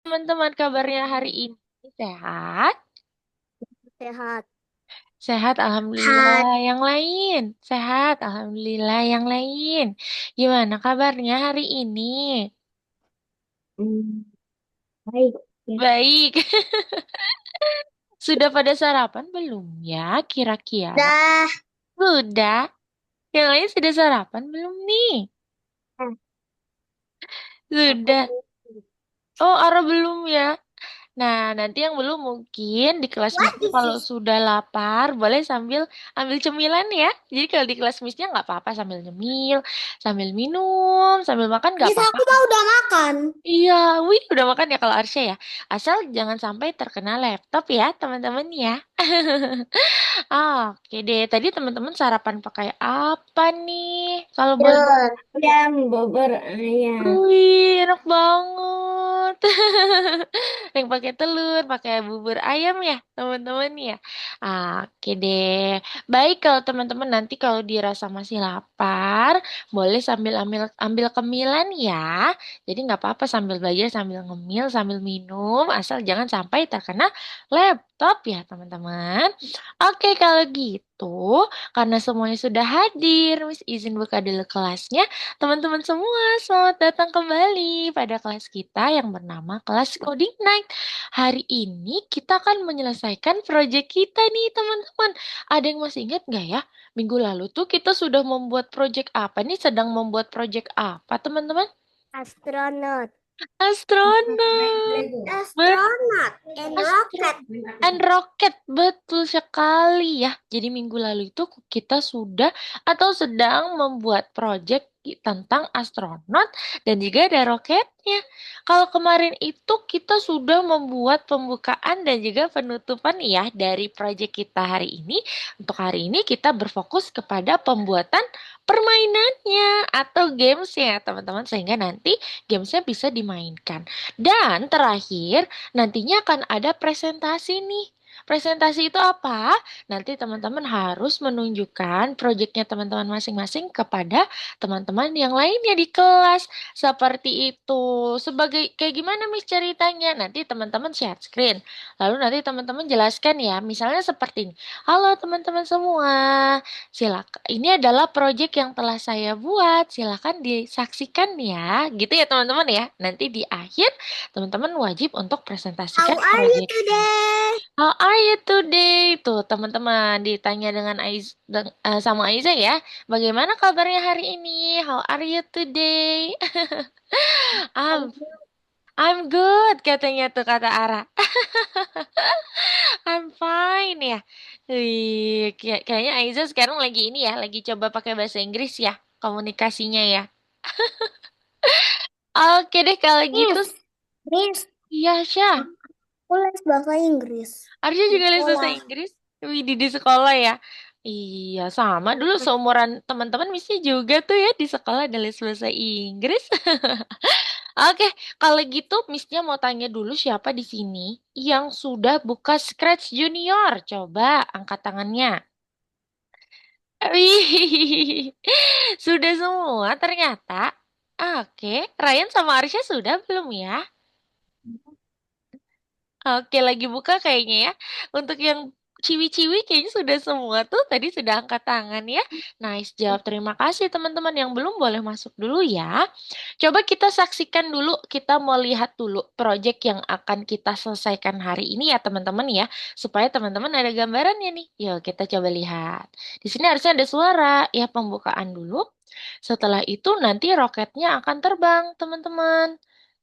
Teman-teman, kabarnya hari ini sehat? Sehat. Sehat, alhamdulillah. Hat. Yang lain sehat, alhamdulillah. Yang lain, gimana kabarnya hari ini? Hmm, baik. Ya. Baik. Sudah pada sarapan belum ya? Kira-kira Dah. sudah. Yang lain sudah sarapan belum nih? Eh, aku Sudah. belum. Oh, Ara belum ya. Nah, nanti yang belum mungkin di kelas What misnya is kalau this? sudah lapar boleh sambil ambil cemilan ya. Jadi kalau di kelas misnya nggak apa-apa sambil nyemil, sambil minum, sambil makan nggak Yes, apa-apa. aku mah udah makan. Iya, wih udah makan ya kalau Arsya ya. Asal jangan sampai terkena laptop ya teman-teman ya. Oke deh, tadi teman-teman sarapan pakai apa nih? Kalau boleh. Telur, ayam, bubur ayam. Wih, enak banget. Yang pakai telur, pakai bubur ayam ya, teman-teman ya. Oke deh. Baik kalau teman-teman nanti kalau dirasa masih lapar, boleh sambil ambil ambil cemilan ya. Jadi nggak apa-apa sambil belajar, sambil ngemil, sambil minum, asal jangan sampai terkena laptop ya, teman-teman. Oke, kalau gitu, karena semuanya sudah hadir, Miss izin buka dulu kelasnya. Teman-teman semua, selamat datang kembali pada kelas kita yang bernama kelas Coding Night. Hari ini kita akan menyelesaikan proyek kita nih, teman-teman. Ada yang masih ingat nggak ya? Minggu lalu tuh kita sudah membuat proyek apa nih? Sedang membuat proyek apa, teman-teman? Astronot. Astronot. Astronot and Astro rocket. and Rocket, betul sekali ya. Jadi minggu lalu itu kita sudah atau sedang membuat proyek tentang astronot dan juga ada roketnya. Kalau kemarin itu kita sudah membuat pembukaan dan juga penutupan ya dari proyek kita hari ini. Untuk hari ini kita berfokus kepada pembuatan permainannya atau gamesnya teman-teman sehingga nanti gamesnya bisa dimainkan. Dan terakhir nantinya akan ada presentasi nih. Presentasi itu apa? Nanti teman-teman harus menunjukkan proyeknya teman-teman masing-masing kepada teman-teman yang lainnya di kelas. Seperti itu. Sebagai kayak gimana Miss ceritanya? Nanti teman-teman share screen. Lalu nanti teman-teman jelaskan ya. Misalnya seperti ini. Halo teman-teman semua. Silakan. Ini adalah proyek yang telah saya buat. Silakan disaksikan ya. Gitu ya teman-teman ya. Nanti di akhir teman-teman wajib untuk How presentasikan are you proyek. today? How are you today? Tuh, teman-teman ditanya dengan sama Aiza ya. Bagaimana kabarnya hari ini? How are you today? I'm I'm good katanya tuh kata Ara. I'm fine ya. Wih, kayaknya Aiza sekarang lagi ini ya, lagi coba pakai bahasa Inggris ya komunikasinya ya. Oke deh kalau gitu. Miss, Miss, Iya, Syah. aku les bahasa Inggris Arya di juga les bahasa sekolah. Inggris. Wih, di sekolah ya. Iya, sama. Dulu seumuran teman-teman misi juga tuh ya di sekolah ada les bahasa Inggris. Oke, kalau gitu Missnya mau tanya dulu siapa di sini yang sudah buka Scratch Junior. Coba angkat tangannya. Wih, sudah semua ternyata. Oke, Ryan sama Arsya sudah belum ya? Oke, lagi buka kayaknya ya. Untuk yang ciwi-ciwi kayaknya sudah semua tuh tadi sudah angkat tangan ya. Nice jawab. Terima kasih teman-teman yang belum boleh masuk dulu ya. Coba kita saksikan dulu, kita mau lihat dulu project yang akan kita selesaikan hari ini ya teman-teman ya. Supaya teman-teman ada gambarannya nih. Yuk kita coba lihat. Di sini harusnya ada suara ya pembukaan dulu. Setelah itu nanti roketnya akan terbang teman-teman.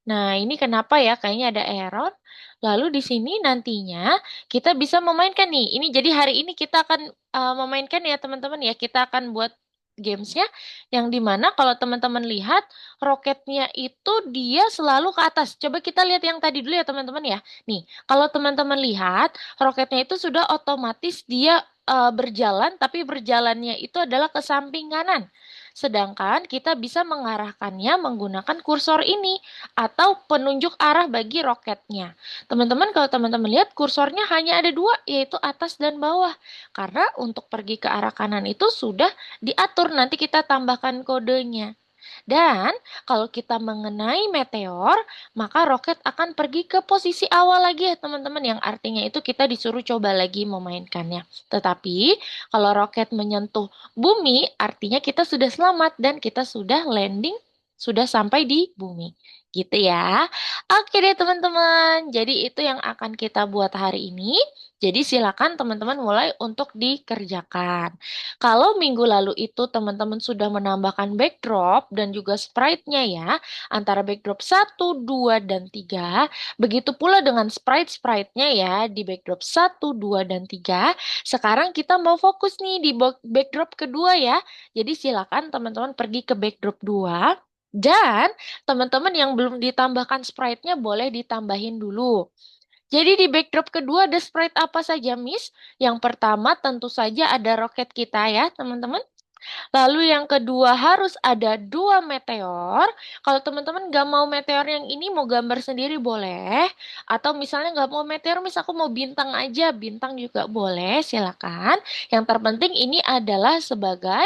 Nah, ini kenapa ya? Kayaknya ada error. Lalu di sini nantinya kita bisa memainkan nih. Ini jadi hari ini kita akan memainkan ya teman-teman ya. Kita akan buat gamesnya yang dimana kalau teman-teman lihat roketnya itu dia selalu ke atas. Coba kita lihat yang tadi dulu ya teman-teman ya. Nih, kalau teman-teman lihat roketnya itu sudah otomatis dia berjalan, tapi berjalannya itu adalah ke samping kanan. Sedangkan kita bisa mengarahkannya menggunakan kursor ini atau penunjuk arah bagi roketnya. Teman-teman, kalau teman-teman lihat kursornya hanya ada dua, yaitu atas dan bawah. Karena untuk pergi ke arah kanan itu sudah diatur, nanti kita tambahkan kodenya. Dan kalau kita mengenai meteor, maka roket akan pergi ke posisi awal lagi ya teman-teman, yang artinya itu kita disuruh coba lagi memainkannya. Tetapi kalau roket menyentuh bumi, artinya kita sudah selamat dan kita sudah landing, sudah sampai di bumi. Gitu ya. Oke deh teman-teman. Jadi itu yang akan kita buat hari ini. Jadi silakan teman-teman mulai untuk dikerjakan. Kalau minggu lalu itu teman-teman sudah menambahkan backdrop dan juga sprite-nya ya, antara backdrop 1, 2, dan 3, begitu pula dengan sprite-sprite-nya ya di backdrop 1, 2, dan 3. Sekarang kita mau fokus nih di backdrop kedua ya. Jadi silakan teman-teman pergi ke backdrop 2. Dan teman-teman yang belum ditambahkan sprite-nya boleh ditambahin dulu. Jadi di backdrop kedua ada sprite apa saja, Miss? Yang pertama tentu saja ada roket kita ya, teman-teman. Lalu yang kedua harus ada 2 meteor. Kalau teman-teman nggak mau meteor yang ini, mau gambar sendiri boleh. Atau misalnya nggak mau meteor, aku mau bintang aja. Bintang juga boleh, silakan. Yang terpenting ini adalah sebagai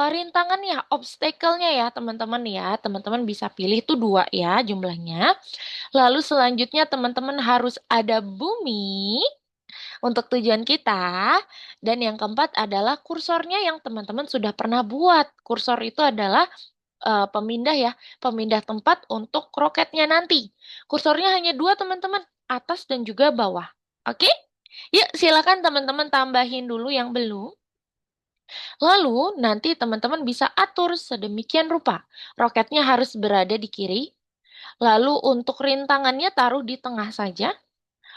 rintangannya, obstacle-nya ya teman-teman ya. Teman-teman bisa pilih tuh 2 ya jumlahnya. Lalu selanjutnya teman-teman harus ada bumi untuk tujuan kita. Dan yang keempat adalah kursornya yang teman-teman sudah pernah buat. Kursor itu adalah pemindah ya, pemindah tempat untuk roketnya nanti. Kursornya hanya 2 teman-teman, atas dan juga bawah. Oke? Yuk silakan teman-teman tambahin dulu yang belum. Lalu nanti teman-teman bisa atur sedemikian rupa. Roketnya harus berada di kiri. Lalu untuk rintangannya taruh di tengah saja.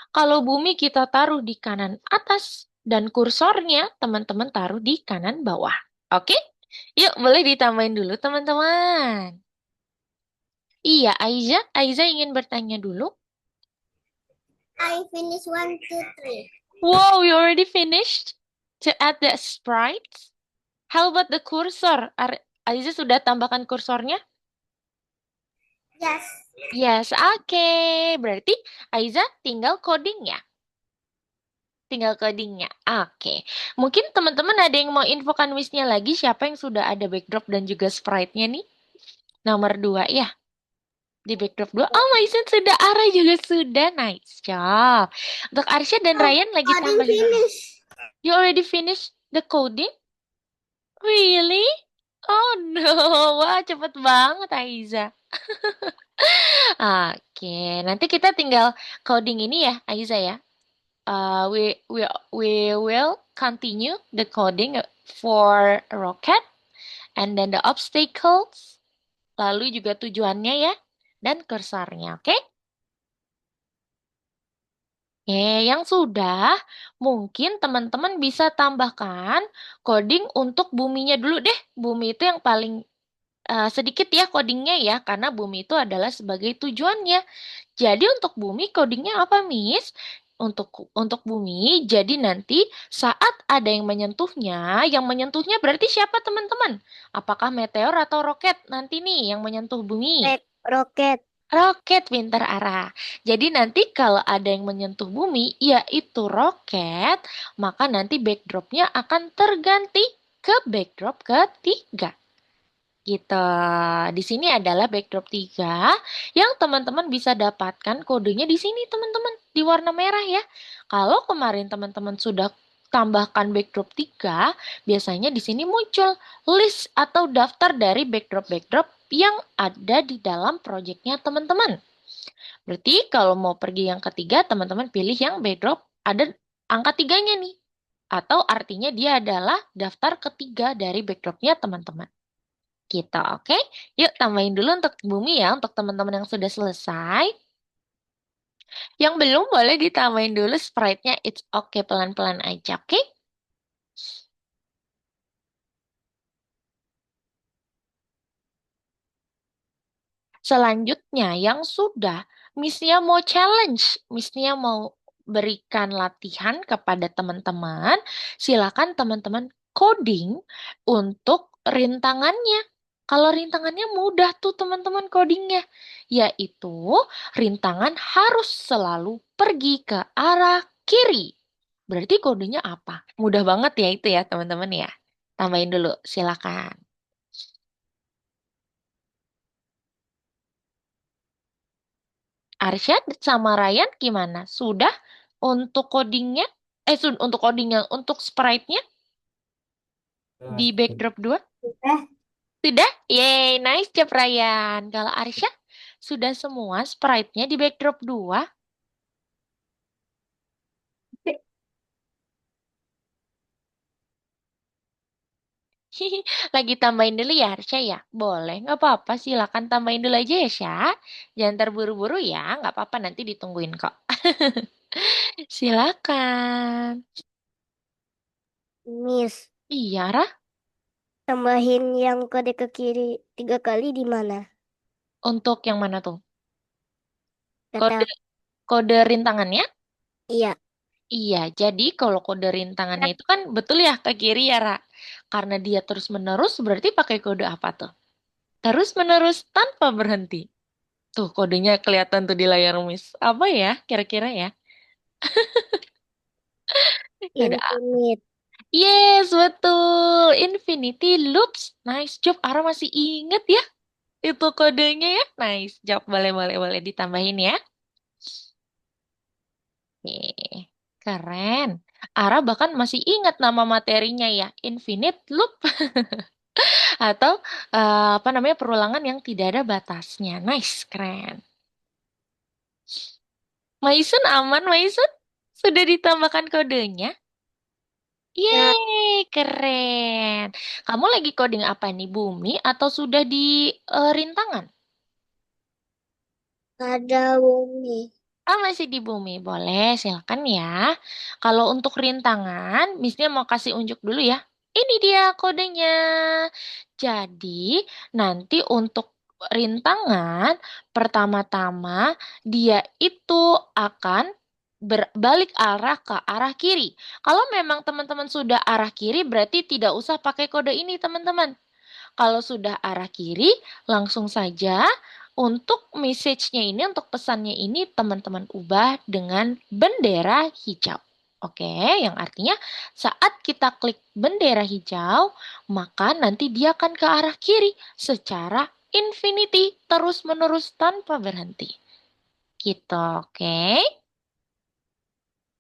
Kalau bumi kita taruh di kanan atas dan kursornya teman-teman taruh di kanan bawah. Oke? Yuk, boleh ditambahin dulu teman-teman. Iya, Aiza ingin bertanya dulu. I finish 1, 2, 3. Wow, you already finished to add the sprites? How about the cursor? Aiza sudah tambahkan kursornya? Yes. Yes, oke. Berarti Aiza tinggal coding ya? Tinggal codingnya. Oke. Mungkin teman-teman ada yang mau infokan wishnya lagi siapa yang sudah ada backdrop dan juga sprite-nya nih? Nomor 2 ya. Di backdrop 2. Oh, Maisen sudah, Ara juga sudah. Nice job. Untuk Arsya dan Oh, Ryan lagi coding tambahin. finish. You already finished the coding? Really? Oh no. Wah, cepet banget Aiza. Oke, nanti kita tinggal coding ini ya, Aiza ya. We will continue the coding for rocket and then the obstacles, lalu juga tujuannya ya, dan kursornya, oke? Yang sudah, mungkin teman-teman bisa tambahkan coding untuk buminya dulu deh. Bumi itu yang paling sedikit ya codingnya ya, karena bumi itu adalah sebagai tujuannya. Jadi untuk bumi codingnya apa, Miss? Untuk bumi, jadi nanti saat ada yang menyentuhnya berarti siapa teman-teman? Apakah meteor atau roket nanti nih yang menyentuh bumi? Roket. Roket, pintar arah. Jadi nanti kalau ada yang menyentuh bumi, yaitu roket, maka nanti backdropnya akan terganti ke backdrop ketiga. Gitu. Di sini adalah backdrop 3 yang teman-teman bisa dapatkan kodenya di sini teman-teman, di warna merah ya. Kalau kemarin teman-teman sudah tambahkan backdrop 3, biasanya di sini muncul list atau daftar dari backdrop-backdrop yang ada di dalam projectnya teman-teman. Berarti kalau mau pergi yang ketiga, teman-teman pilih yang backdrop ada angka 3-nya nih. Atau artinya dia adalah daftar ketiga dari backdropnya teman-teman. Gitu, oke? Yuk tambahin dulu untuk bumi ya, untuk teman-teman yang sudah selesai. Yang belum boleh ditambahin dulu sprite-nya. It's okay, pelan-pelan aja, oke? Selanjutnya, yang sudah, Miss-nya mau challenge, Miss-nya mau berikan latihan kepada teman-teman, silakan teman-teman coding untuk rintangannya. Kalau rintangannya mudah tuh teman-teman codingnya, yaitu rintangan harus selalu pergi ke arah kiri. Berarti kodenya apa? Mudah banget ya itu ya teman-teman ya. Tambahin dulu, silakan. Arsya sama Ryan gimana? Sudah untuk codingnya? Untuk codingnya, untuk sprite-nya di backdrop 2? Sudah. Sudah? Yeay, nice job Ryan. Kalau Arsya, sudah semua sprite-nya di backdrop 2? Lagi tambahin dulu ya Arsya ya? Boleh, nggak apa-apa. Silakan tambahin dulu aja ya Sya. Jangan terburu-buru ya, nggak apa-apa nanti ditungguin kok. Silakan. Miss, Iya, Ra. tambahin yang kode ke kiri 3 kali di mana? Untuk yang mana tuh? Kode Kata, kode rintangannya? iya. Iya, jadi kalau kode rintangannya itu kan betul ya ke kiri ya, Ra. Karena dia terus-menerus berarti pakai kode apa tuh? Terus-menerus tanpa berhenti. Tuh kodenya kelihatan tuh di layar Miss. Apa ya kira-kira ya? Kode A. Infinite. Yes, betul. Infinity Loops. Nice job. Ara masih inget ya itu kodenya ya. Nice job. Boleh, boleh, boleh ditambahin ya. Oke, keren. Ara bahkan masih ingat nama materinya ya. Infinite Loop. Atau apa namanya perulangan yang tidak ada batasnya. Nice, keren. Maison aman, Maison? Sudah ditambahkan kodenya? Ya, Yeay, keren. Kamu lagi coding apa nih, Bumi? Atau sudah di rintangan? ada bumi. Ah, masih di Bumi. Boleh, silakan ya. Kalau untuk rintangan, Missnya mau kasih unjuk dulu ya. Ini dia kodenya. Jadi, nanti untuk rintangan, pertama-tama dia itu akan berbalik arah ke arah kiri. Kalau memang teman-teman sudah arah kiri, berarti tidak usah pakai kode ini, teman-teman. Kalau sudah arah kiri, langsung saja untuk message-nya ini, untuk pesannya ini, teman-teman ubah dengan bendera hijau. Oke, yang artinya saat kita klik bendera hijau, maka nanti dia akan ke arah kiri secara infinity, terus-menerus tanpa berhenti. Gitu, oke?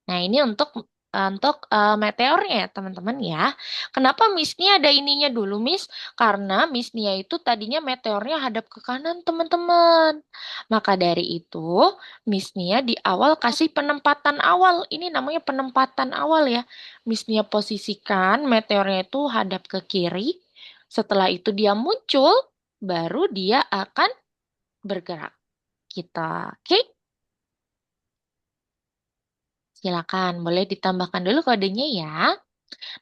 Nah, ini untuk meteornya ya, teman-teman ya. Kenapa Miss Nia ada ininya dulu, Miss? Karena Miss Nia itu tadinya meteornya hadap ke kanan, teman-teman. Maka dari itu, Miss Nia di awal kasih penempatan awal. Ini namanya penempatan awal ya. Miss Nia posisikan meteornya itu hadap ke kiri. Setelah itu dia muncul, baru dia akan bergerak. Kita, oke? Silakan, boleh ditambahkan dulu kodenya ya.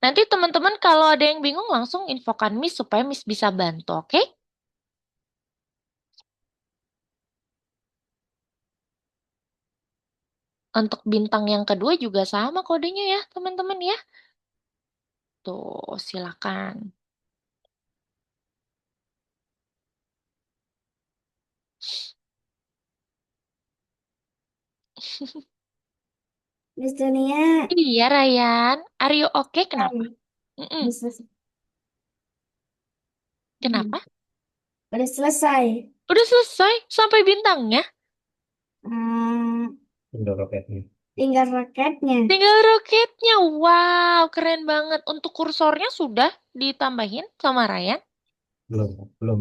Nanti teman-teman kalau ada yang bingung langsung infokan Miss supaya Miss bisa bantu, oke? Untuk bintang yang kedua juga sama kodenya ya, teman-teman ya. Tuh, silakan. Miss Dunia, Iya, Ryan. Are you okay? Kenapa? kan, Mm-mm. udah selesai. Kenapa? Udah selesai. Udah selesai sampai bintangnya. Hmm, tinggal roketnya. Tinggal roketnya. Wow, keren banget. Untuk kursornya sudah ditambahin sama Ryan? Belum ya? Belum.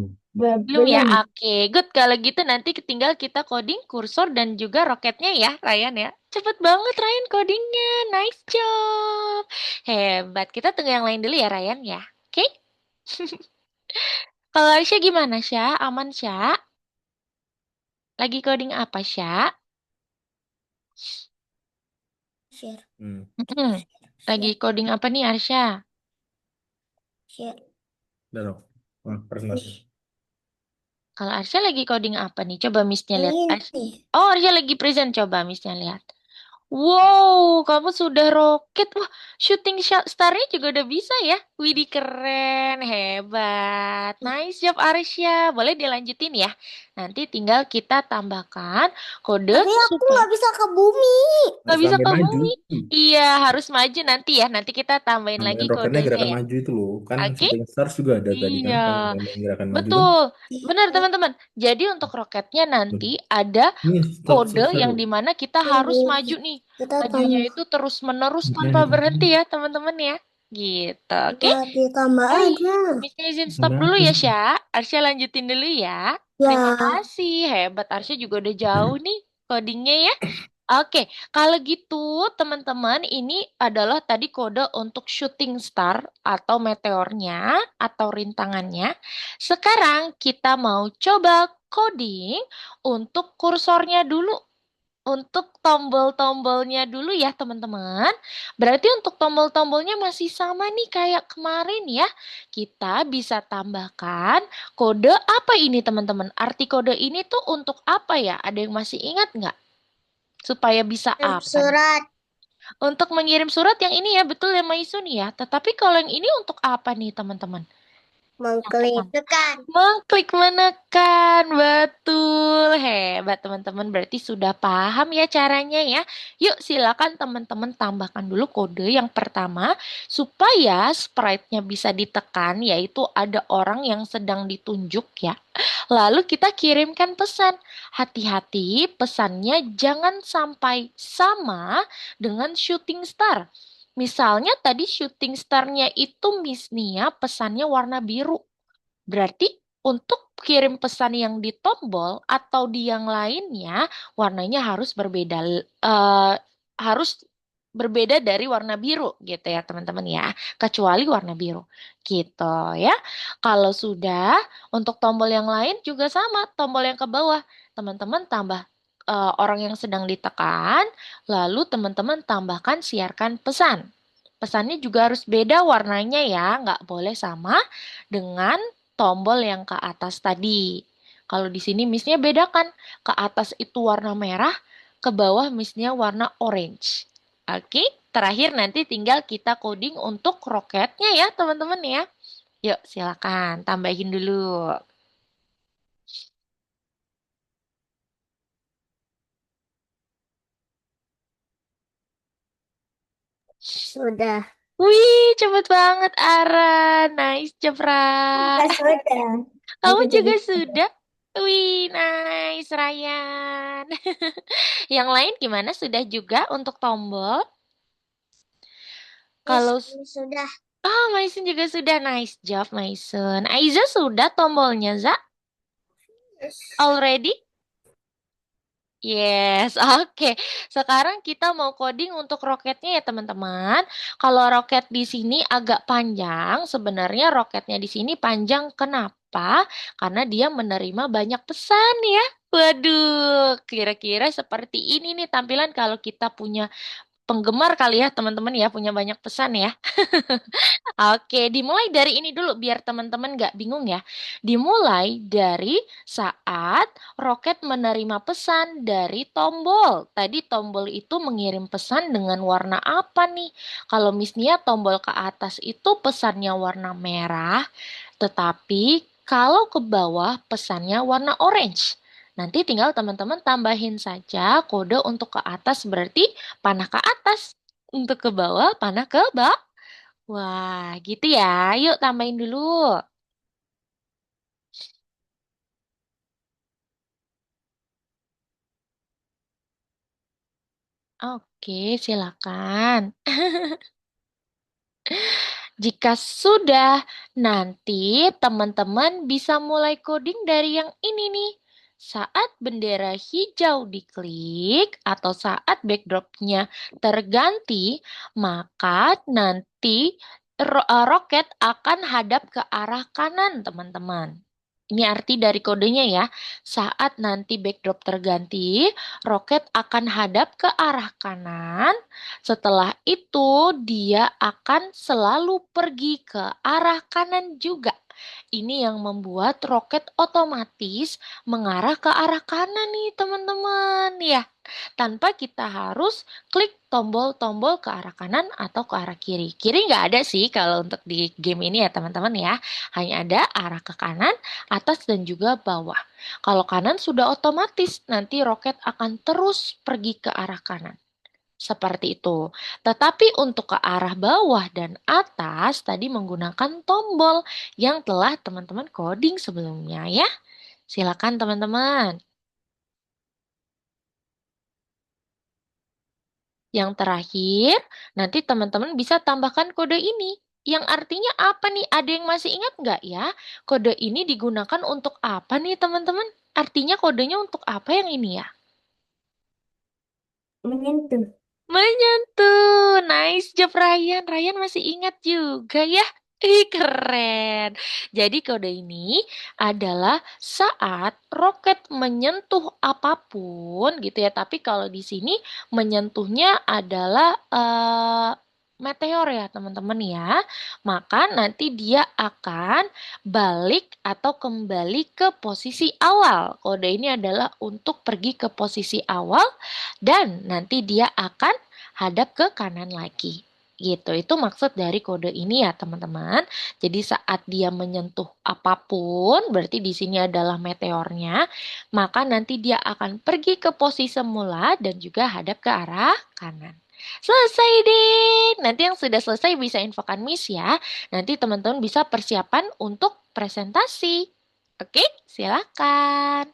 Oke, good. Kalau gitu nanti tinggal kita coding kursor dan juga roketnya ya, Ryan ya. Cepet banget Ryan codingnya. Nice job. Hebat. Kita tunggu yang lain dulu ya, Ryan ya. Oke? Kalau Aisyah gimana, Syah? Aman, Syah? Lagi coding apa, Syah? Share, Mm-mm. Lagi share, coding apa nih, Arsya? share. Kalau Arsya lagi coding apa nih? Coba Miss-nya lihat. Ini. Oh, Arsya lagi present. Coba Miss-nya lihat. Wow, kamu sudah roket. Wah, shooting star-nya juga udah bisa ya. Widih keren, hebat. Nice job Arsya. Boleh dilanjutin ya. Nanti tinggal kita tambahkan kode Tapi aku supaya nggak bisa ke bumi. nggak Harus bisa sampai ke maju. bumi. Iya, harus maju nanti ya. Nanti kita tambahin lagi Nambahin roketnya kodenya gerakan ya. maju itu loh. Kan Oke? shooting stars juga ada tadi Iya, kan. Yang nambahin gerakan maju kan. betul. Benar teman-teman. Jadi untuk roketnya nanti ada Ini stop kode yang seru. dimana kita harus Tunggu, maju nih. kita Majunya tambah. itu terus-menerus tanpa Lanjut lagi. berhenti ya teman-teman ya. Gitu, oke? Udah ditambah Baik, aja. Miss izin stop Tambah dulu apa ya, sih? Syah. Arsya lanjutin dulu ya. Terima Ya, kasih, hebat. Arsya juga udah jauh nih codingnya ya. Oke, kalau gitu teman-teman ini adalah tadi kode untuk shooting star atau meteornya atau rintangannya. Sekarang kita mau coba coding untuk kursornya dulu. Untuk tombol-tombolnya dulu ya teman-teman. Berarti untuk tombol-tombolnya masih sama nih kayak kemarin ya. Kita bisa tambahkan kode apa ini teman-teman? Arti kode ini tuh untuk apa ya? Ada yang masih ingat nggak? Supaya bisa apa nih? surat Untuk mengirim surat yang ini ya, betul ya Maisun ya. Tetapi kalau yang ini untuk apa nih teman-teman? mengklik Catat. tekan. Mengklik menekan, betul. Hebat teman-teman, berarti sudah paham ya caranya ya. Yuk silakan teman-teman tambahkan dulu kode yang pertama supaya sprite-nya bisa ditekan, yaitu ada orang yang sedang ditunjuk ya. Lalu kita kirimkan pesan. Hati-hati pesannya jangan sampai sama dengan shooting star. Misalnya tadi shooting star-nya itu Miss Nia pesannya warna biru. Berarti untuk kirim pesan yang di tombol atau di yang lainnya warnanya harus berbeda, harus berbeda dari warna biru gitu ya teman-teman ya, kecuali warna biru gitu ya. Kalau sudah untuk tombol yang lain juga sama, tombol yang ke bawah teman-teman tambah orang yang sedang ditekan, lalu teman-teman tambahkan siarkan pesan. Pesannya juga harus beda warnanya ya, nggak boleh sama dengan tombol yang ke atas tadi. Kalau di sini misnya bedakan, ke atas itu warna merah, ke bawah misnya warna orange. Oke, terakhir nanti tinggal kita coding untuk roketnya ya teman-teman ya. Yuk silakan tambahin dulu. Sudah. Wih, cepet banget Ara. Nice job, Ra. Bukan sudah. Kamu Aku jadi juga sudah? Wih, nice, Ryan. Yang lain gimana? Sudah juga untuk tombol? yes, Kalau sudah. oh, Maison juga sudah. Nice job, Maison. Aiza sudah tombolnya, Za? Yes. Already? Yes, oke. Sekarang kita mau coding untuk roketnya ya, teman-teman. Kalau roket di sini agak panjang, sebenarnya roketnya di sini panjang kenapa? Karena dia menerima banyak pesan ya. Waduh, kira-kira seperti ini nih tampilan kalau kita punya penggemar kali ya, teman-teman ya, punya banyak pesan ya. Oke, dimulai dari ini dulu biar teman-teman nggak bingung ya. Dimulai dari saat roket menerima pesan dari tombol. Tadi tombol itu mengirim pesan dengan warna apa nih? Kalau misalnya tombol ke atas itu pesannya warna merah, tetapi kalau ke bawah pesannya warna orange. Nanti tinggal teman-teman tambahin saja kode untuk ke atas berarti panah ke atas. Untuk ke bawah, panah ke bawah. Wah, gitu ya. Yuk tambahin dulu. Oke, silakan. Jika sudah, nanti teman-teman bisa mulai coding dari yang ini nih. Saat bendera hijau diklik atau saat backdropnya terganti, maka nanti roket akan hadap ke arah kanan, teman-teman. Ini arti dari kodenya ya. Saat nanti backdrop terganti, roket akan hadap ke arah kanan. Setelah itu, dia akan selalu pergi ke arah kanan juga. Ini yang membuat roket otomatis mengarah ke arah kanan nih, teman-teman. Ya, tanpa kita harus klik tombol-tombol ke arah kanan atau ke arah kiri. Kiri nggak ada sih kalau untuk di game ini ya teman-teman ya. Hanya ada arah ke kanan, atas dan juga bawah. Kalau kanan sudah otomatis nanti roket akan terus pergi ke arah kanan. Seperti itu. Tetapi untuk ke arah bawah dan atas tadi menggunakan tombol yang telah teman-teman coding sebelumnya ya. Silakan teman-teman. Yang terakhir, nanti teman-teman bisa tambahkan kode ini. Yang artinya apa nih? Ada yang masih ingat nggak ya? Kode ini digunakan untuk apa nih teman-teman? Artinya kodenya untuk apa yang ini ya? Menyentuh. Menyentuh. Nice job Ryan. Ryan masih ingat juga ya. Ih, keren. Jadi kode ini adalah saat roket menyentuh apapun gitu ya. Tapi kalau di sini menyentuhnya adalah meteor ya teman-teman ya. Maka nanti dia akan balik atau kembali ke posisi awal. Kode ini adalah untuk pergi ke posisi awal dan nanti dia akan hadap ke kanan lagi. Gitu. Itu maksud dari kode ini ya, teman-teman. Jadi saat dia menyentuh apapun, berarti di sini adalah meteornya, maka nanti dia akan pergi ke posisi semula dan juga hadap ke arah kanan. Selesai deh. Nanti yang sudah selesai bisa infokan Miss ya. Nanti teman-teman bisa persiapan untuk presentasi. Oke, silakan.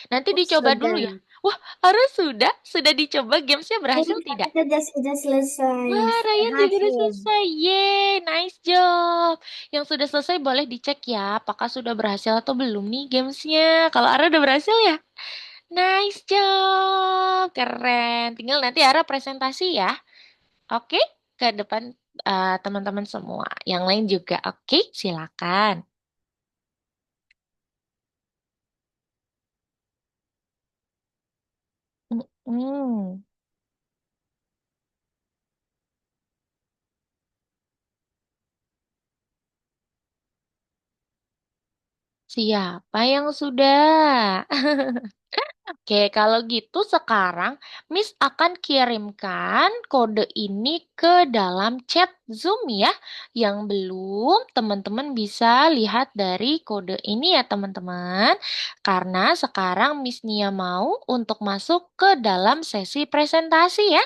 Nanti dicoba dulu ya. Sudah. Wah, harus sudah dicoba gamesnya berhasil Ini tidak? sudah selesai. Wah, Ryan juga udah Berhasil. selesai. Yeay, nice job. Yang sudah selesai boleh dicek ya, apakah sudah berhasil atau belum nih gamesnya. Kalau Ara udah berhasil ya, nice job. Keren. Tinggal nanti Ara presentasi ya. Oke, ke depan teman-teman semua. Yang lain juga. Oke, silakan. Mm-mm. Siapa yang sudah? Oke, kalau gitu sekarang Miss akan kirimkan kode ini ke dalam chat Zoom ya. Yang belum, teman-teman bisa lihat dari kode ini ya teman-teman. Karena sekarang Miss Nia mau untuk masuk ke dalam sesi presentasi ya.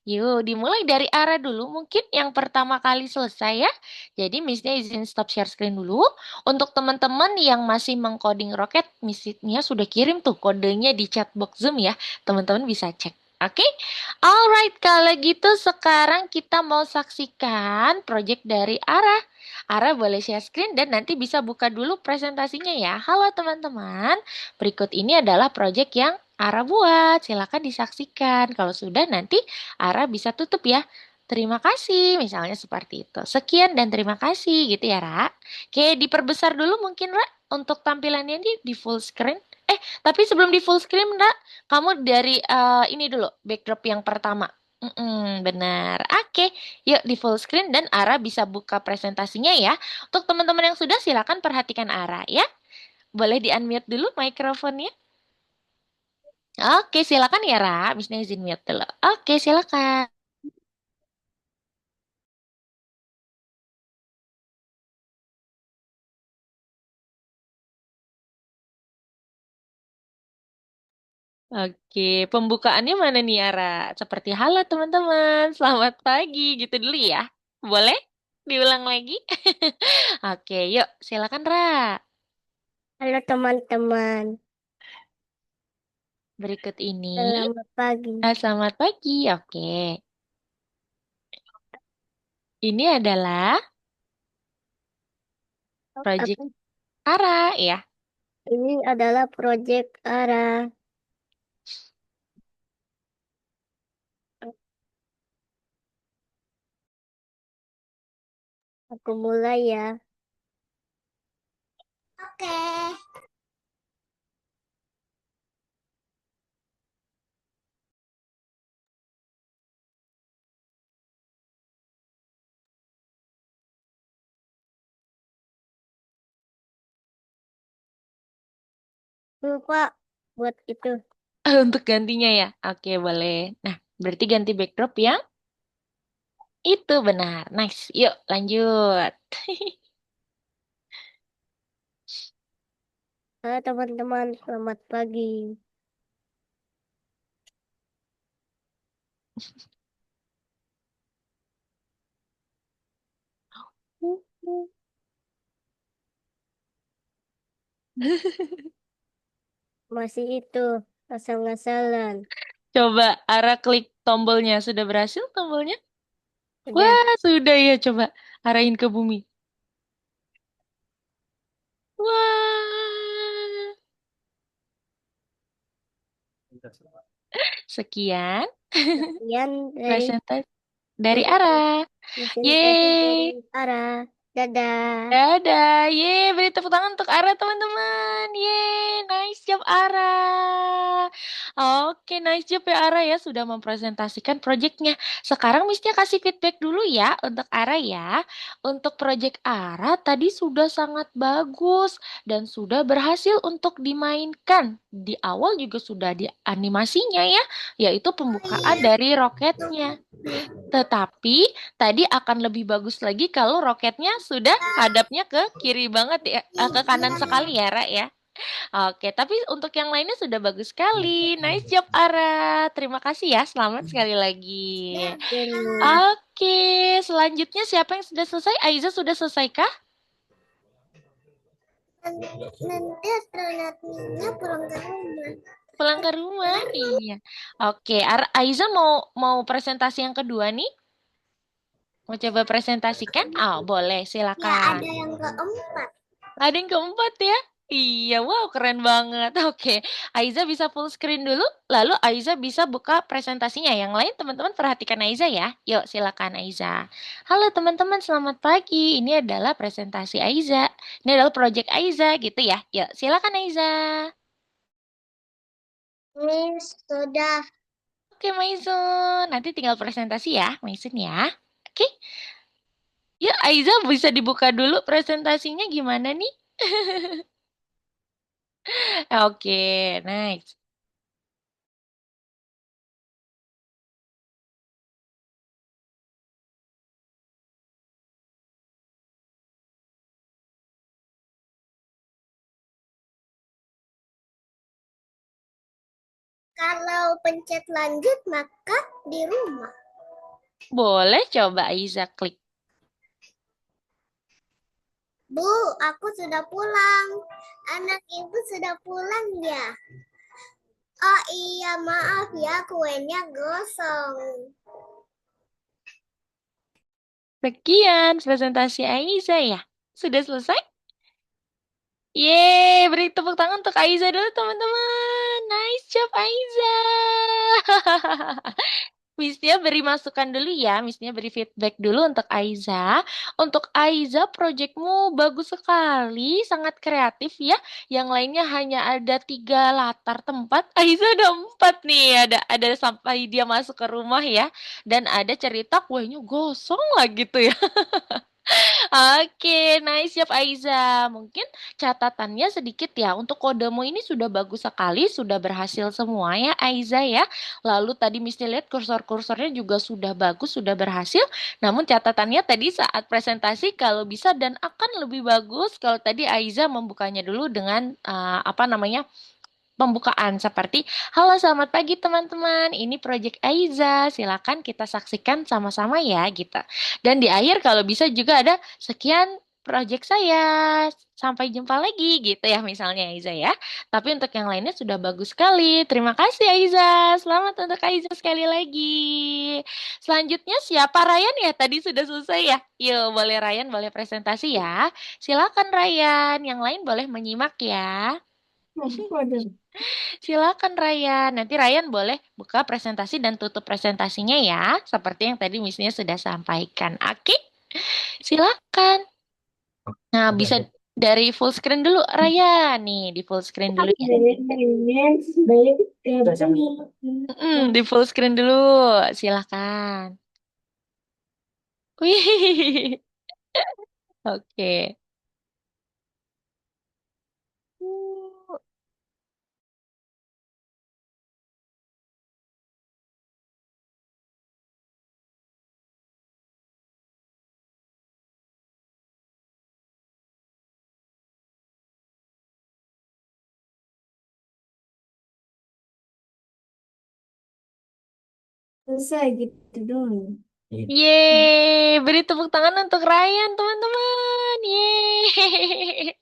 Yuk, dimulai dari arah dulu. Mungkin yang pertama kali selesai ya. Jadi Miss Nia izin stop share screen dulu. Untuk teman-teman yang masih mengcoding roket, Miss-nya sudah kirim tuh kodenya di chat box Zoom ya. Teman-teman bisa cek. Oke? Alright, kalau gitu sekarang kita mau saksikan project dari Ara. Ara boleh share screen dan nanti bisa buka dulu presentasinya ya. Halo teman-teman, berikut ini adalah project yang Ara buat. Silakan disaksikan. Kalau sudah nanti Ara bisa tutup ya. Terima kasih, misalnya seperti itu. Sekian dan terima kasih gitu ya, Ra. Oke, diperbesar dulu mungkin, Ra, untuk tampilannya di full screen. Tapi sebelum di full screen, Ra, kamu dari ini dulu, backdrop yang pertama. Benar. Oke, yuk di full screen dan Ara bisa buka presentasinya ya. Untuk teman-teman yang sudah, silakan perhatikan Ara ya. Boleh di-unmute dulu mikrofonnya. Oke, silakan ya, Ra. Bisnya izin mute dulu. Oke, silakan. Oke, pembukaannya mana nih, Ara? Seperti halo teman-teman, selamat pagi gitu dulu ya. Boleh? Diulang lagi? Oke, yuk silakan Ra. Halo teman-teman. Berikut ini, Selamat pagi. selamat pagi. Oke, ini adalah project Aku- Ara ya. Ini adalah proyek arah. Aku mulai ya. Oke. Lupa buat itu. Untuk gantinya ya. Oke, boleh. Nah, berarti ganti backdrop yang itu benar. Nice. Yuk, lanjut. Halo teman-teman, selamat pagi. Masih itu, asal-asalan. Coba arah klik tombolnya. Sudah berhasil tombolnya? Udah, Wah, sudah ya. Coba arahin ke bumi. Wah. Sekian sekian dari presentasi dari presentasi Ara. presentasi dari Yeay. Ara. Dadah. Dadah, ye, beri tepuk tangan untuk Ara teman-teman. Ye, nice job Ara. Oke, nice job ya Ara ya sudah mempresentasikan proyeknya. Sekarang Miss-nya kasih feedback dulu ya untuk Ara ya. Untuk proyek Ara tadi sudah sangat bagus dan sudah berhasil untuk dimainkan. Di awal juga sudah di animasinya ya, yaitu pembukaan dari roketnya. Tetapi tadi akan lebih bagus lagi kalau roketnya sudah hadapnya ke kiri banget ya, ke kanan sekali ya, Ra ya. Oke, tapi untuk yang lainnya sudah bagus sekali. Nice job, Ara. Terima kasih ya. Selamat sekali lagi. Ini Oke, selanjutnya siapa yang sudah selesai? Aiza sudah selesai kah? nanti astronotnya pulang ke rumah. Pulang ke rumah? Iya. Oke, Aiza mau mau presentasi yang kedua nih? Mau coba presentasikan? Oh, boleh, Ya, silakan. ada yang keempat. Ada yang keempat ya? Iya, wow, keren banget. Oke, Aiza bisa full screen dulu, lalu Aiza bisa buka presentasinya. Yang lain teman-teman perhatikan Aiza ya. Yuk, silakan Aiza. Halo teman-teman, selamat pagi. Ini adalah presentasi Aiza. Ini adalah project Aiza gitu ya. Yuk, silakan Aiza. Miss, sudah. Oke, Maizun. Nanti tinggal presentasi ya, Maizun ya. Oke, yuk Aiza bisa dibuka dulu presentasinya gimana nih? Oke, nice. Kalau pencet lanjut, maka di rumah. Boleh coba Aiza klik. Bu, aku sudah pulang. Anak ibu sudah pulang ya? Oh iya, maaf ya, kuenya gosong. Sekian presentasi Aiza ya. Sudah selesai? Yeay, beri tepuk tangan untuk Aiza dulu teman-teman. Nice job Aiza. Miss-nya beri masukan dulu ya, Miss-nya beri feedback dulu untuk Aiza. Untuk Aiza, proyekmu bagus sekali, sangat kreatif ya. Yang lainnya hanya ada 3 latar tempat. Aiza ada 4 nih, ada sampai dia masuk ke rumah ya. Dan ada cerita kuenya gosong lah gitu ya. Oke, nice job Aiza. Mungkin catatannya sedikit ya. Untuk kodemu ini sudah bagus sekali, sudah berhasil semua ya Aiza ya. Lalu tadi Miss lihat kursor-kursornya juga sudah bagus, sudah berhasil. Namun catatannya tadi saat presentasi kalau bisa dan akan lebih bagus kalau tadi Aiza membukanya dulu dengan apa namanya? Pembukaan seperti, halo selamat pagi teman-teman, ini Project Aiza, silakan kita saksikan sama-sama ya gitu. Dan di akhir kalau bisa juga ada sekian project saya, sampai jumpa lagi gitu ya misalnya Aiza ya. Tapi untuk yang lainnya sudah bagus sekali, terima kasih Aiza, selamat untuk Aiza sekali lagi. Selanjutnya siapa Ryan ya? Tadi sudah selesai ya? Yuk boleh Ryan, boleh presentasi ya. Silakan Ryan, yang lain boleh menyimak ya. Silakan Ryan. Nanti Ryan boleh buka presentasi dan tutup presentasinya ya, seperti yang tadi misinya sudah sampaikan. Oke, silakan. Nah, Oke, bisa oke. dari full screen dulu Ryan. Nih, di full screen dulu ya. Di full screen dulu. Silakan. Wih. Oke. Selesai gitu dong. Iya. Yeay, beri tepuk tangan untuk Ryan, teman-teman. Yeay.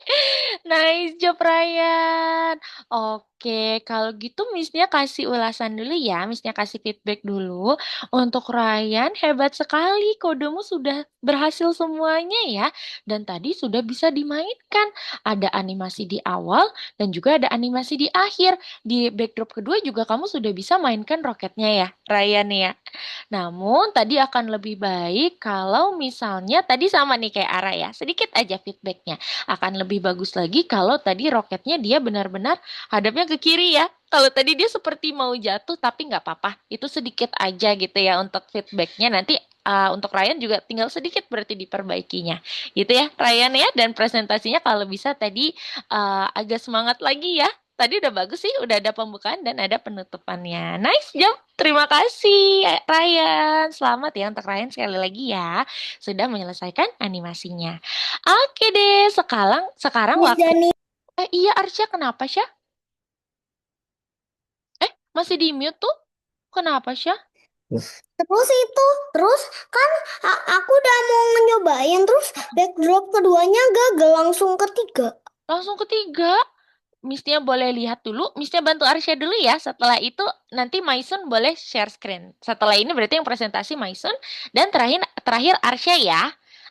Nice job, Ryan. Oke, kalau gitu Missnya kasih ulasan dulu ya. Missnya kasih feedback dulu. Untuk Ryan, hebat sekali. Kodemu sudah berhasil semuanya ya. Dan tadi sudah bisa dimainkan. Ada animasi di awal dan juga ada animasi di akhir. Di backdrop kedua juga kamu sudah bisa mainkan roketnya ya, Ryan ya. Namun tadi akan lebih baik kalau misalnya tadi sama nih kayak Ara ya, sedikit aja feedbacknya. Akan lebih bagus lagi kalau tadi roketnya dia benar-benar hadapnya ke kiri ya. Kalau tadi dia seperti mau jatuh tapi nggak apa-apa. Itu sedikit aja gitu ya untuk feedbacknya. Nanti untuk Ryan juga tinggal sedikit berarti diperbaikinya. Gitu ya Ryan ya. Dan presentasinya kalau bisa tadi agak semangat lagi ya. Tadi udah bagus sih, udah ada pembukaan dan ada penutupannya. Nice job. Terima kasih, Ryan. Selamat ya untuk Ryan sekali lagi ya. Sudah menyelesaikan animasinya. Oke deh, sekarang Miss waktu... Dani. iya, Arsya, kenapa, Syah? Masih di mute tuh? Kenapa, Syah? Terus kan aku udah mau nyobain terus backdrop keduanya gagal langsung ketiga. Langsung ketiga. Misnya boleh lihat dulu. Misnya bantu Arsya dulu ya. Setelah itu nanti Maisun boleh share screen. Setelah ini berarti yang presentasi Maisun. Dan terakhir terakhir Arsya ya.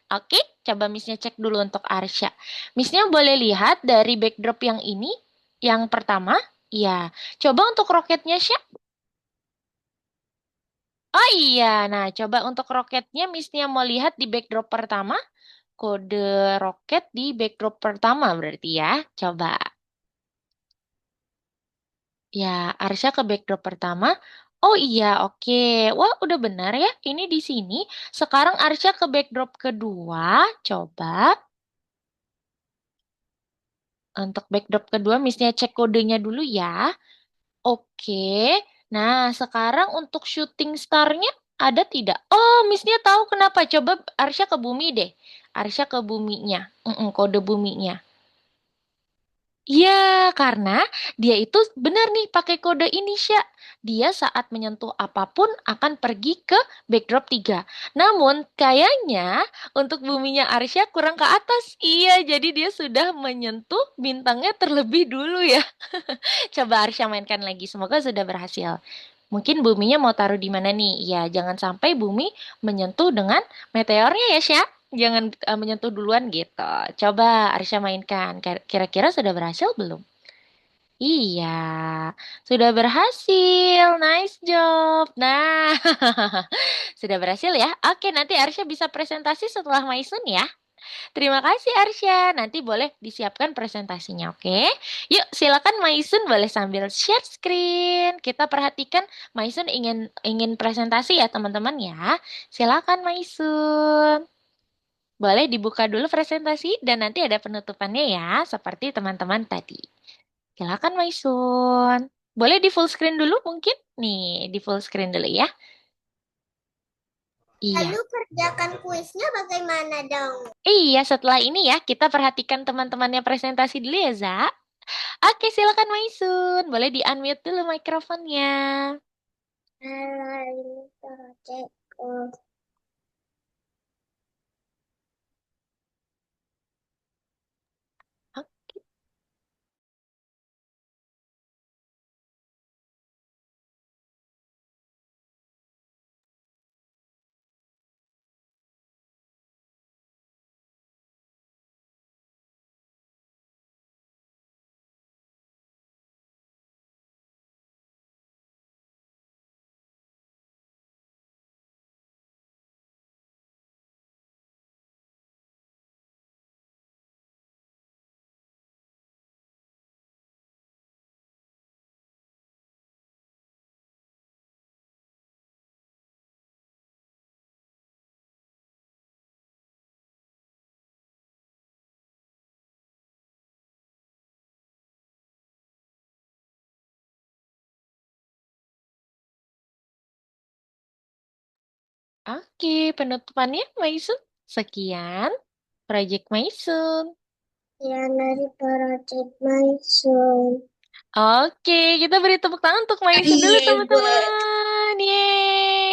Oke, coba Misnya cek dulu untuk Arsya. Misnya boleh lihat dari backdrop yang ini. Yang pertama. Ya, coba untuk roketnya Syah. Oh iya, nah coba untuk roketnya Misnya mau lihat di backdrop pertama. Kode roket di backdrop pertama berarti ya. Coba. Ya, Arsya ke backdrop pertama. Oh iya, oke. Wah, udah benar ya. Ini di sini. Sekarang Arsya ke backdrop kedua. Coba. Untuk backdrop kedua, Missnya cek kodenya dulu ya. Oke. Nah, sekarang untuk shooting star-nya ada tidak? Oh, Missnya tahu kenapa. Coba Arsya ke bumi deh. Arsya ke buminya. Kode buminya. Iya, karena dia itu benar nih pakai kode ini, Sya. Dia saat menyentuh apapun akan pergi ke backdrop 3. Namun, kayaknya untuk buminya Arsya kurang ke atas. Iya, jadi dia sudah menyentuh bintangnya terlebih dulu ya. Coba Arsya mainkan lagi. Semoga sudah berhasil. Mungkin buminya mau taruh di mana nih? Ya, jangan sampai bumi menyentuh dengan meteornya ya, Sya. Jangan menyentuh duluan gitu. Coba Arsya mainkan. Kira-kira sudah berhasil belum? Iya, sudah berhasil. Nice job. Nah, sudah berhasil ya. Oke, nanti Arsya bisa presentasi setelah Maisun ya. Terima kasih Arsya. Nanti boleh disiapkan presentasinya, oke? Yuk, silakan Maisun boleh sambil share screen. Kita perhatikan Maisun ingin ingin presentasi ya, teman-teman ya. Silakan Maisun. Boleh dibuka dulu presentasi dan nanti ada penutupannya ya, seperti teman-teman tadi. Silakan Maisun. Boleh di full screen dulu mungkin? Nih, di full screen dulu ya. Iya. Lalu kerjakan kuisnya bagaimana dong? Iya, setelah ini ya, kita perhatikan teman-temannya presentasi dulu ya, Za. Oke, silakan Maisun. Boleh di-unmute dulu mikrofonnya. Ini project. Oke, penutupannya Maisun. Sekian, Project Maisun. Ya dari project Mysore. Oke, kita beri tepuk tangan untuk Maisun dulu Iya, gue. teman-teman. Yeay.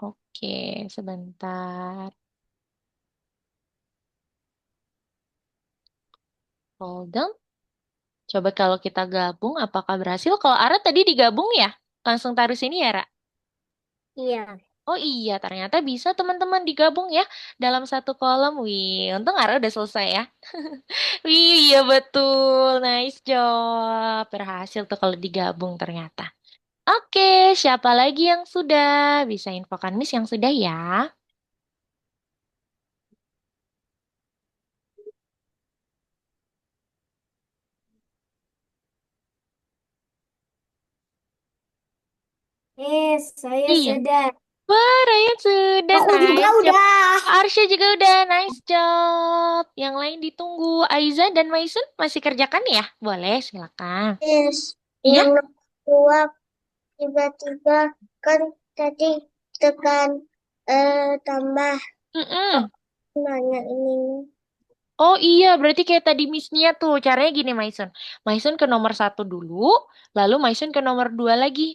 Oke, sebentar. Hold on. Coba kalau kita gabung, apakah berhasil? Kalau Ara tadi digabung ya? Langsung taruh sini ya, Ra? Iya. Oh iya, ternyata bisa teman-teman digabung ya dalam satu kolom. Wih, untung Ara udah selesai ya. Wih, iya betul. Nice job. Berhasil tuh kalau digabung ternyata. Oke, siapa lagi yang sudah? Bisa infokan Miss yang sudah ya. Saya Iya. sudah. Wah, Ryan sudah. Aku juga Nice job. udah. Arsya juga udah. Nice job. Yang lain ditunggu. Aiza dan Maison masih kerjakan ya? Boleh, silakan. Yes. Iya? Yang kedua tiba-tiba kan tadi tekan tambah Mm-mm. nanya ini. Oh iya, berarti kayak tadi Miss-nya tuh. Caranya gini, Maison. Maison ke nomor satu dulu, lalu Maison ke nomor dua lagi.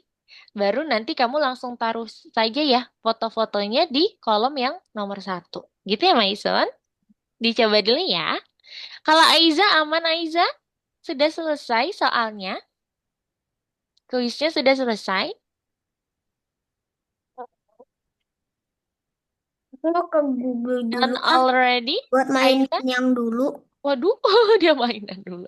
Baru nanti kamu langsung taruh saja ya foto-fotonya di kolom yang nomor satu. Gitu ya, Maison? Dicoba dulu ya. Kalau Aiza, aman Aiza? Sudah selesai soalnya? Kuisnya sudah selesai? Aku mau ke Google Done dulu already? buat main Aiza? yang dulu. Waduh, dia mainan dulu.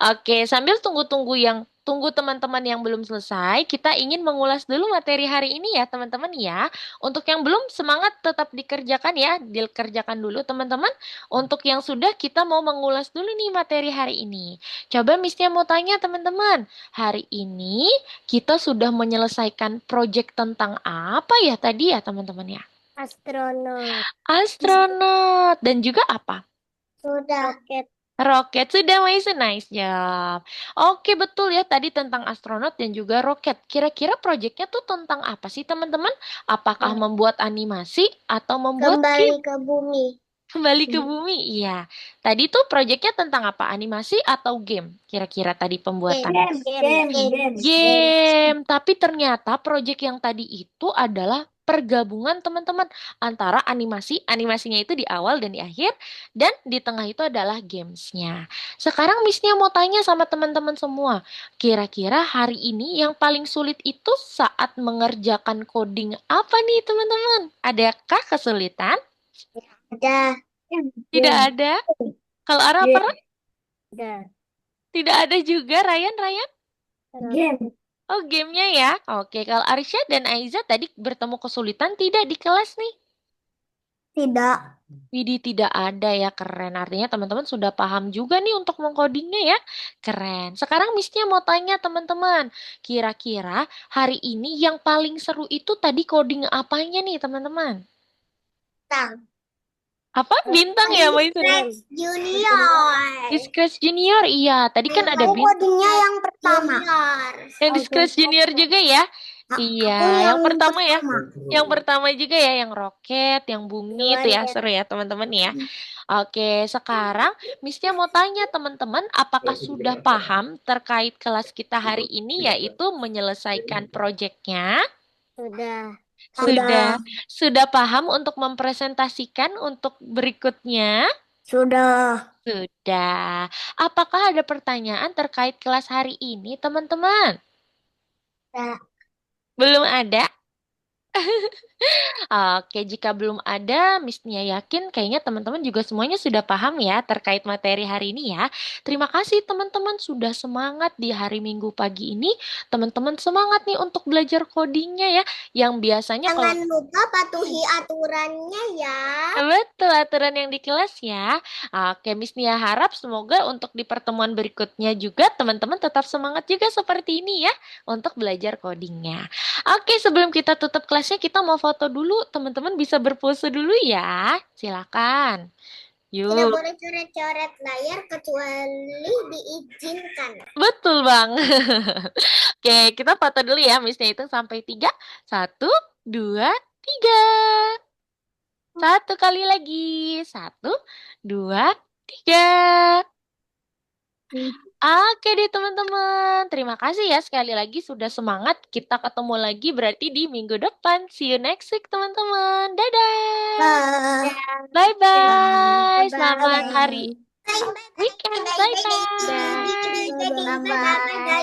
Oke, sambil tunggu-tunggu tunggu teman-teman yang belum selesai, kita ingin mengulas dulu materi hari ini ya, teman-teman ya. Untuk yang belum semangat tetap dikerjakan ya, dikerjakan dulu teman-teman. Untuk yang sudah kita mau mengulas dulu nih materi hari ini. Coba Miss-nya mau tanya teman-teman, hari ini kita sudah menyelesaikan project tentang apa ya tadi ya teman-teman ya? Astronot. Astronot dan juga apa? Sudah. Roket. Roket sudah Maison, nice job. Oke betul ya tadi tentang astronot dan juga roket. Kira-kira proyeknya tuh tentang apa sih teman-teman? Apakah membuat animasi atau membuat Kembali game? ke bumi. Kembali ke bumi? Iya. Tadi tuh proyeknya tentang apa? Animasi atau game? Kira-kira tadi pembuatannya. Game, tapi ternyata proyek yang tadi itu adalah pergabungan teman-teman antara animasinya itu di awal dan di akhir, dan di tengah itu adalah gamesnya. Sekarang Missnya mau tanya sama teman-teman semua, kira-kira hari ini yang paling sulit itu saat mengerjakan coding apa nih teman-teman? Adakah kesulitan? Ada. Tidak ada. Kalau Ara apa? Ra? Ada. Tidak ada juga. Ryan, Ryan? Game. Oh, gamenya ya. Oke, kalau Arsya dan Aiza tadi bertemu kesulitan tidak di kelas nih? Tidak. Widih, tidak ada ya, keren. Artinya teman-teman sudah paham juga nih untuk mengcodingnya ya. Keren. Sekarang Miss-nya mau tanya teman-teman, kira-kira hari ini yang paling seru itu tadi coding apanya nih teman-teman? Tang. Apa? Bintang ya, Maison? Junior. Discuss Junior, iya. Tadi kan ada Aku bintang. codingnya yang pertama. Yang Discuss Junior juga ya? Iya, Aku yang yang pertama ya. pertama. Yang pertama juga ya, yang roket, yang bumi itu ya, seru ya teman-teman ya. Oke, sekarang Miss-nya mau tanya teman-teman, apakah sudah paham terkait kelas kita hari ini yaitu menyelesaikan proyeknya? Sudah. Sudah, sudah paham untuk mempresentasikan untuk berikutnya? Sudah. Sudah. Apakah ada pertanyaan terkait kelas hari ini, teman-teman? Sudah. Belum ada? Oke, jika belum ada, Miss Nia yakin kayaknya teman-teman juga semuanya sudah paham ya terkait materi hari ini ya. Terima kasih teman-teman sudah semangat di hari Minggu pagi ini. Teman-teman semangat nih untuk belajar codingnya ya. Yang biasanya kalau Jangan lupa patuhi aturannya ya. betul aturan yang di kelas ya. Oke, Miss Nia harap semoga untuk di pertemuan berikutnya juga teman-teman tetap semangat juga seperti ini ya untuk belajar codingnya. Oke, sebelum kita tutup kelasnya kita mau foto dulu. Teman-teman bisa berpose dulu ya. Silakan. Tidak Yuk. boleh coret-coret layar kecuali diizinkan. Betul bang. Oke, kita foto dulu ya. Miss Nia hitung sampai tiga. Satu, dua, tiga. Satu kali lagi. Satu, dua, tiga. Oke deh teman-teman. Terima kasih ya sekali lagi sudah semangat. Kita ketemu lagi berarti di minggu depan. See you next week teman-teman. Dadah. Bye-bye. Selamat hari weekend. Bye-bye. Bye bye.